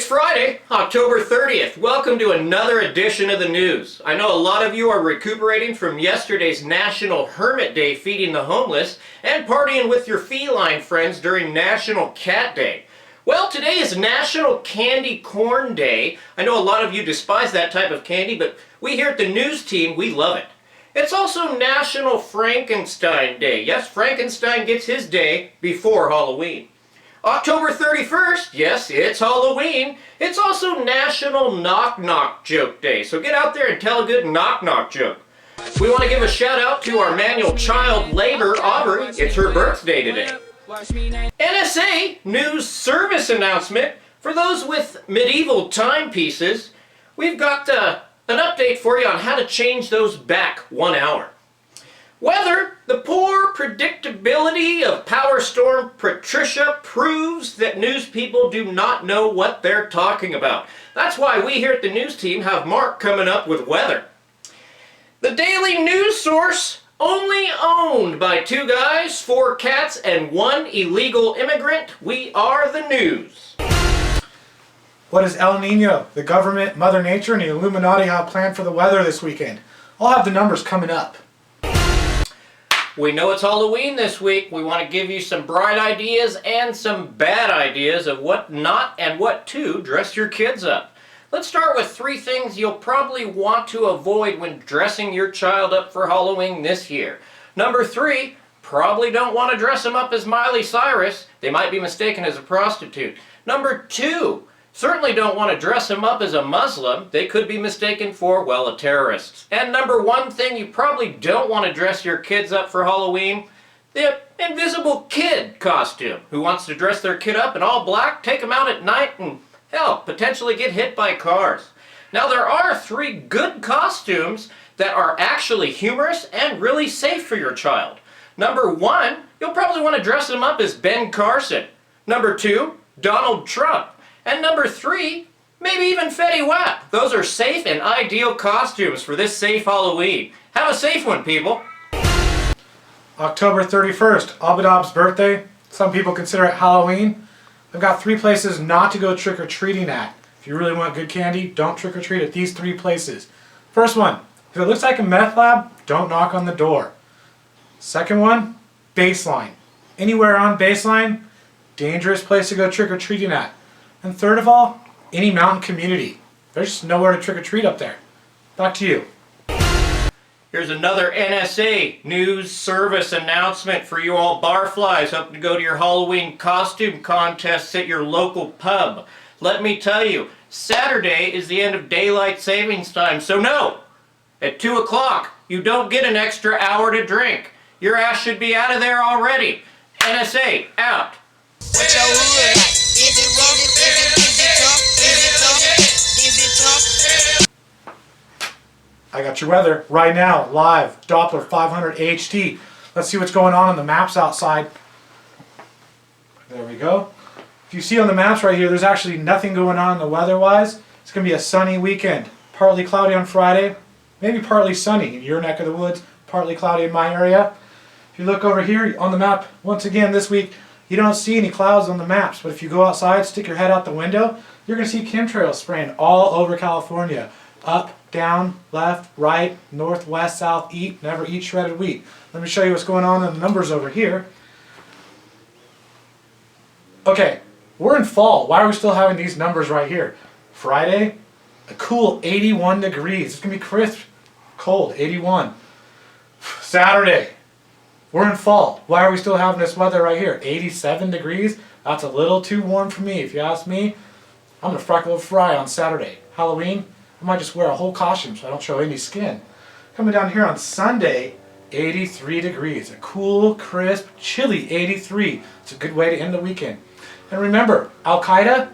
Friday, October 30th. Welcome to another edition of the news. I know a lot of you are recuperating from yesterday's National Hermit Day feeding the homeless and partying with your feline friends during National Cat Day. Well, today is National Candy Corn Day. I know a lot of you despise that type of candy, but we here at the news team, we love it. It's also National Frankenstein Day. Yes, Frankenstein gets his day before Halloween. October 31st, yes, it's Halloween. It's also National Knock Knock Joke Day, so get out there and tell a good knock knock joke. We want to give a shout out to our manual child labor, Aubrey. It's her birthday today. NSA News Service announcement. For those with medieval timepieces, we've got an update for you on how to change those back 1 hour. Weather, the poor predictability of Power Storm Patricia proves that news people do not know what they're talking about. That's why we here at the news team have Mark coming up with weather. The daily news source, only owned by 2 guys, 4 cats, and 1 illegal immigrant. We are the news. What is El Nino? The government, Mother Nature, and the Illuminati have planned for the weather this weekend. I'll have the numbers coming up. We know it's Halloween this week. We want to give you some bright ideas and some bad ideas of what not and what to dress your kids up. Let's start with 3 things you'll probably want to avoid when dressing your child up for Halloween this year. Number 3, probably don't want to dress them up as Miley Cyrus. They might be mistaken as a prostitute. Number 2, certainly don't want to dress them up as a Muslim. They could be mistaken for, well, a terrorist. And number 1 thing you probably don't want to dress your kids up for Halloween, the invisible kid costume. Who wants to dress their kid up in all black, take them out at night, and hell, potentially get hit by cars. Now there are 3 good costumes that are actually humorous and really safe for your child. Number 1, you'll probably want to dress them up as Ben Carson. Number 2, Donald Trump. And number 3, maybe even Fetty Wap. Those are safe and ideal costumes for this safe Halloween. Have a safe one, people. October 31st, Abadab's birthday. Some people consider it Halloween. I've got 3 places not to go trick-or-treating at. If you really want good candy, don't trick-or-treat at these 3 places. First one, if it looks like a meth lab, don't knock on the door. Second one, Baseline. Anywhere on Baseline, dangerous place to go trick-or-treating at. And third of all, any mountain community. There's just nowhere to trick-or-treat up there. Back to you. Here's another NSA News Service announcement for you all barflies hoping to go to your Halloween costume contests at your local pub. Let me tell you, Saturday is the end of daylight savings time, so no! At 2 o'clock, you don't get an extra hour to drink. Your ass should be out of there already. NSA, out. What your hood like? Is it rough? Is it tough? Is it tough? I got your weather right now, live, Doppler 500 HT. Let's see what's going on the maps outside. There we go. If you see on the maps right here, there's actually nothing going on the weather-wise. It's going to be a sunny weekend. Partly cloudy on Friday, maybe partly sunny in your neck of the woods, partly cloudy in my area. If you look over here on the map, once again this week, you don't see any clouds on the maps, but if you go outside, stick your head out the window, you're going to see chemtrails spraying all over California. Up, down, left, right, north, west, south, eat, never eat shredded wheat. Let me show you what's going on in the numbers over here. Okay, we're in fall. Why are we still having these numbers right here? Friday, a cool 81 degrees. It's going to be crisp, cold, 81. Saturday, we're in fall. Why are we still having this weather right here? 87 degrees? That's a little too warm for me. If you ask me, I'm going to freckle a fry on Saturday. Halloween, I might just wear a whole costume so I don't show any skin. Coming down here on Sunday, 83 degrees. A cool, crisp, chilly 83. It's a good way to end the weekend. And remember, Al-Qaeda,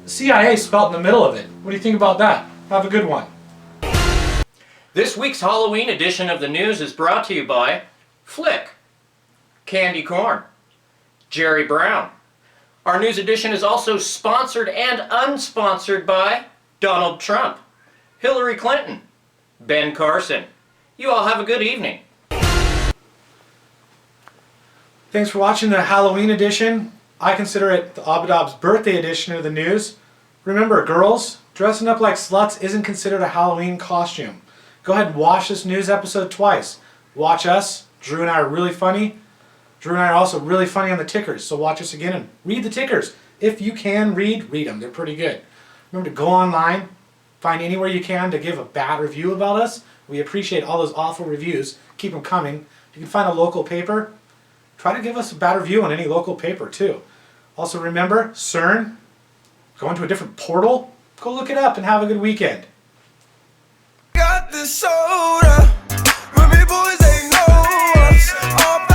the CIA spelled in the middle of it. What do you think about that? Have a good one. This week's Halloween edition of the news is brought to you by Flick, Candy Corn, Jerry Brown. Our news edition is also sponsored and unsponsored by Donald Trump, Hillary Clinton, Ben Carson. You all have a good evening. Thanks for watching the Halloween edition. I consider it the Abadab's birthday edition of the news. Remember, girls, dressing up like sluts isn't considered a Halloween costume. Go ahead and watch this news episode twice. Watch us. Drew and I are really funny. Drew and I are also really funny on the tickers, so watch us again and read the tickers. If you can read them. They're pretty good. Remember to go online, find anywhere you can to give a bad review about us. We appreciate all those awful reviews. Keep them coming. If you can find a local paper, try to give us a bad review on any local paper too. Also remember, CERN, go into a different portal, go look it up and have a good weekend. Got the soda, when me boys